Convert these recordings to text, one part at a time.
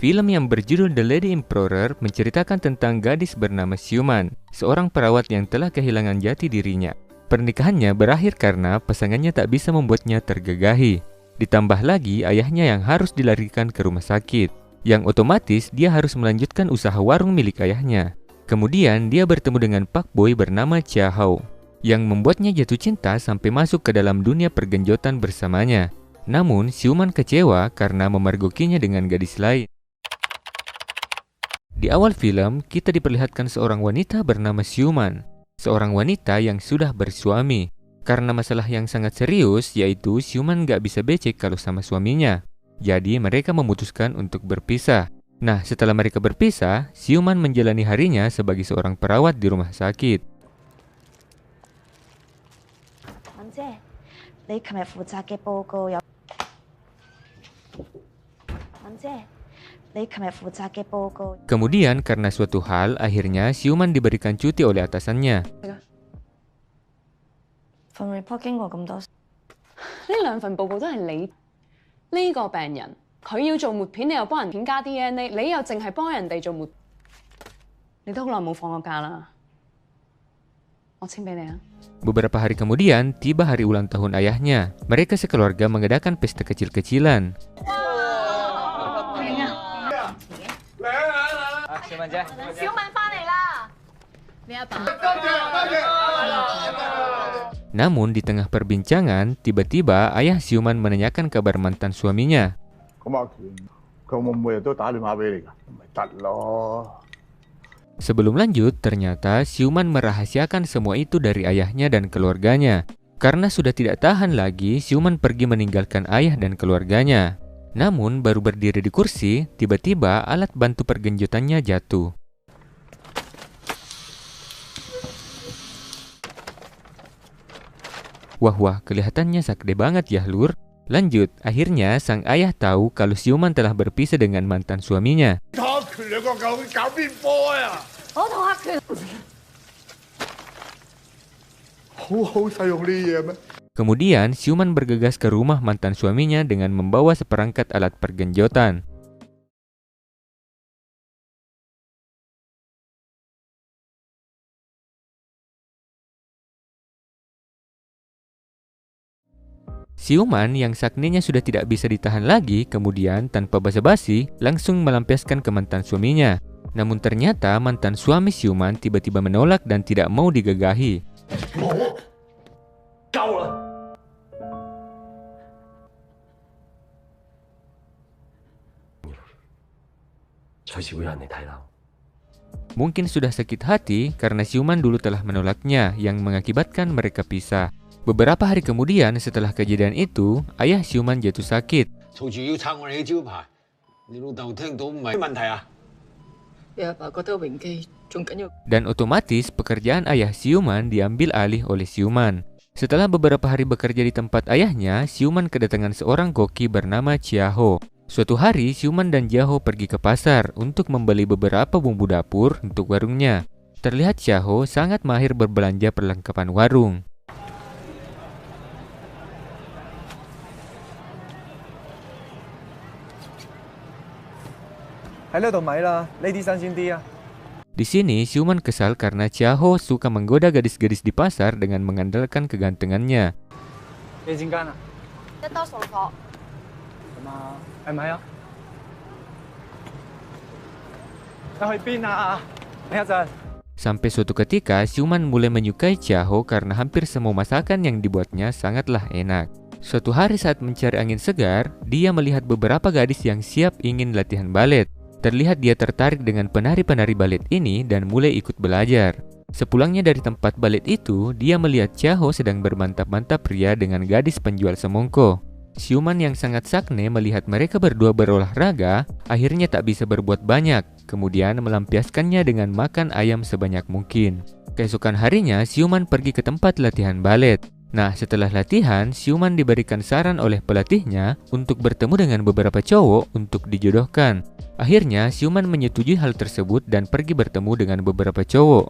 Film yang berjudul The Lady Emperor menceritakan tentang gadis bernama Xiuman, seorang perawat yang telah kehilangan jati dirinya. Pernikahannya berakhir karena pasangannya tak bisa membuatnya tergagahi. Ditambah lagi ayahnya yang harus dilarikan ke rumah sakit, yang otomatis dia harus melanjutkan usaha warung milik ayahnya. Kemudian dia bertemu dengan Pak Boy bernama Chia Hao, yang membuatnya jatuh cinta sampai masuk ke dalam dunia pergenjotan bersamanya. Namun Xiuman kecewa karena memergokinya dengan gadis lain. Di awal film, kita diperlihatkan seorang wanita bernama Xiuman, seorang wanita yang sudah bersuami. Karena masalah yang sangat serius, yaitu Xiuman gak bisa becek kalau sama suaminya. Jadi mereka memutuskan untuk berpisah. Nah, setelah mereka berpisah, Xiuman menjalani harinya sebagai seorang perawat di rumah sakit. Kemudian karena suatu hal, akhirnya Xiuman diberikan cuti oleh atasannya. Beberapa hari kemudian, tiba hari ulang tahun ayahnya. Mereka sekeluarga mengadakan pesta kecil-kecilan. Namun di tengah perbincangan, tiba-tiba ayah Xiuman menanyakan kabar mantan suaminya. Sebelum lanjut, ternyata Xiuman merahasiakan semua itu dari ayahnya dan keluarganya. Karena sudah tidak tahan lagi, Xiuman pergi meninggalkan ayah dan keluarganya. Namun baru berdiri di kursi, tiba-tiba alat bantu pergenjotannya jatuh. Wah, kelihatannya sakde banget ya, Lur. Lanjut, akhirnya sang ayah tahu kalau Xiuman telah berpisah dengan mantan suaminya. Kemudian, Xiuman bergegas ke rumah mantan suaminya dengan membawa seperangkat alat pergenjotan. Xiuman yang sakninya sudah tidak bisa ditahan lagi, kemudian tanpa basa-basi langsung melampiaskan ke mantan suaminya. Namun ternyata mantan suami Xiuman tiba-tiba menolak dan tidak mau digagahi. Mungkin sudah sakit hati karena Xiuman dulu telah menolaknya, yang mengakibatkan mereka pisah. Beberapa hari kemudian setelah kejadian itu, ayah Xiuman jatuh sakit. Dan otomatis pekerjaan ayah Xiuman diambil alih oleh Xiuman. Setelah beberapa hari bekerja di tempat ayahnya, Xiuman kedatangan seorang koki bernama Chia Hao. Suatu hari, Xiuman dan Chia Hao pergi ke pasar untuk membeli beberapa bumbu dapur untuk warungnya. Terlihat Chia Hao sangat mahir berbelanja perlengkapan warung. Di sini, Xiuman kesal karena Chia Hao suka menggoda gadis-gadis di pasar dengan mengandalkan kegantengannya. Sampai suatu ketika, Xiuman mulai menyukai Chia Hao karena hampir semua masakan yang dibuatnya sangatlah enak. Suatu hari saat mencari angin segar, dia melihat beberapa gadis yang siap ingin latihan balet. Terlihat dia tertarik dengan penari-penari balet ini dan mulai ikut belajar. Sepulangnya dari tempat balet itu, dia melihat Chia Hao sedang bermantap-mantap pria dengan gadis penjual semongko. Xiuman yang sangat sakne melihat mereka berdua berolahraga, akhirnya tak bisa berbuat banyak, kemudian melampiaskannya dengan makan ayam sebanyak mungkin. Keesokan harinya, Xiuman pergi ke tempat latihan balet. Nah, setelah latihan, Xiuman diberikan saran oleh pelatihnya untuk bertemu dengan beberapa cowok untuk dijodohkan. Akhirnya, Xiuman menyetujui hal tersebut dan pergi bertemu dengan beberapa cowok.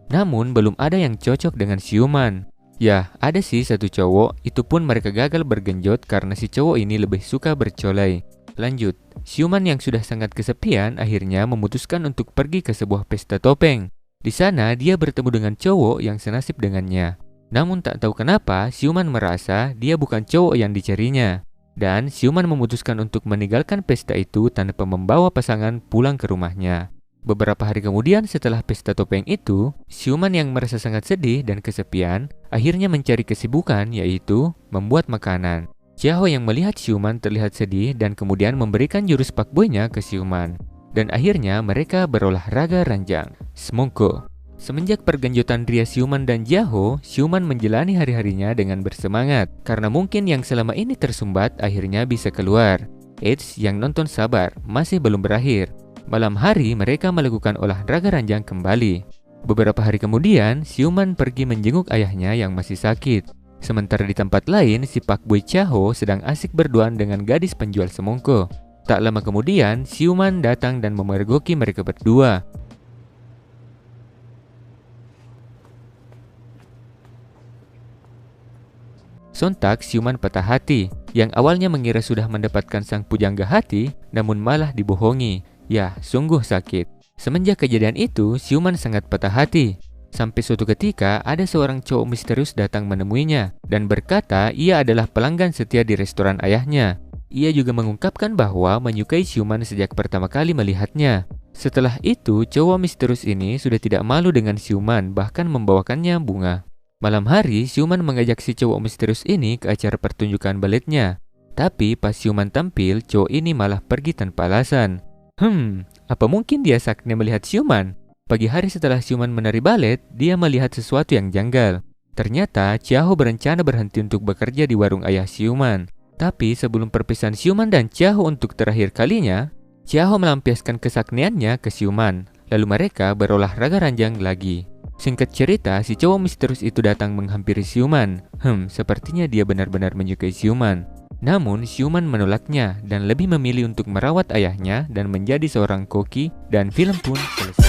Namun belum ada yang cocok dengan Siuman. Ya, ada sih satu cowok, itu pun mereka gagal bergenjot karena si cowok ini lebih suka bercolai. Lanjut, Siuman yang sudah sangat kesepian akhirnya memutuskan untuk pergi ke sebuah pesta topeng. Di sana dia bertemu dengan cowok yang senasib dengannya. Namun tak tahu kenapa, Siuman merasa dia bukan cowok yang dicarinya. Dan Siuman memutuskan untuk meninggalkan pesta itu tanpa membawa pasangan pulang ke rumahnya. Beberapa hari kemudian setelah pesta topeng itu, Siuman yang merasa sangat sedih dan kesepian akhirnya mencari kesibukan, yaitu membuat makanan. Jiaho yang melihat Siuman terlihat sedih dan kemudian memberikan jurus pakboynya ke Siuman. Dan akhirnya mereka berolahraga ranjang, semongko. Semenjak pergenjotan Ria Siuman dan Jiaho, Siuman menjalani hari-harinya dengan bersemangat karena mungkin yang selama ini tersumbat akhirnya bisa keluar. Eits, yang nonton sabar, masih belum berakhir. Malam hari mereka melakukan olahraga ranjang kembali. Beberapa hari kemudian, Siuman pergi menjenguk ayahnya yang masih sakit. Sementara di tempat lain, si Pakboy Jiaho sedang asik berduaan dengan gadis penjual semongko. Tak lama kemudian, Siuman datang dan memergoki mereka berdua. Sontak Siuman patah hati, yang awalnya mengira sudah mendapatkan sang pujangga hati, namun malah dibohongi. Ya, sungguh sakit. Semenjak kejadian itu, Siuman sangat patah hati. Sampai suatu ketika, ada seorang cowok misterius datang menemuinya dan berkata ia adalah pelanggan setia di restoran ayahnya. Ia juga mengungkapkan bahwa menyukai Siuman sejak pertama kali melihatnya. Setelah itu, cowok misterius ini sudah tidak malu dengan Siuman, bahkan membawakannya bunga. Malam hari, Siuman mengajak si cowok misterius ini ke acara pertunjukan baletnya. Tapi pas Siuman tampil, cowok ini malah pergi tanpa alasan. Apa mungkin dia saknya melihat Siuman? Pagi hari setelah Siuman menari balet, dia melihat sesuatu yang janggal. Ternyata, Jiaho berencana berhenti untuk bekerja di warung ayah Siuman. Tapi sebelum perpisahan Siuman dan Jiaho untuk terakhir kalinya, Jiaho melampiaskan kesakniannya ke Siuman. Lalu mereka berolahraga ranjang lagi. Singkat cerita, si cowok misterius itu datang menghampiri Siuman. Sepertinya dia benar-benar menyukai Siuman. Namun, Siuman menolaknya dan lebih memilih untuk merawat ayahnya dan menjadi seorang koki, dan film pun selesai.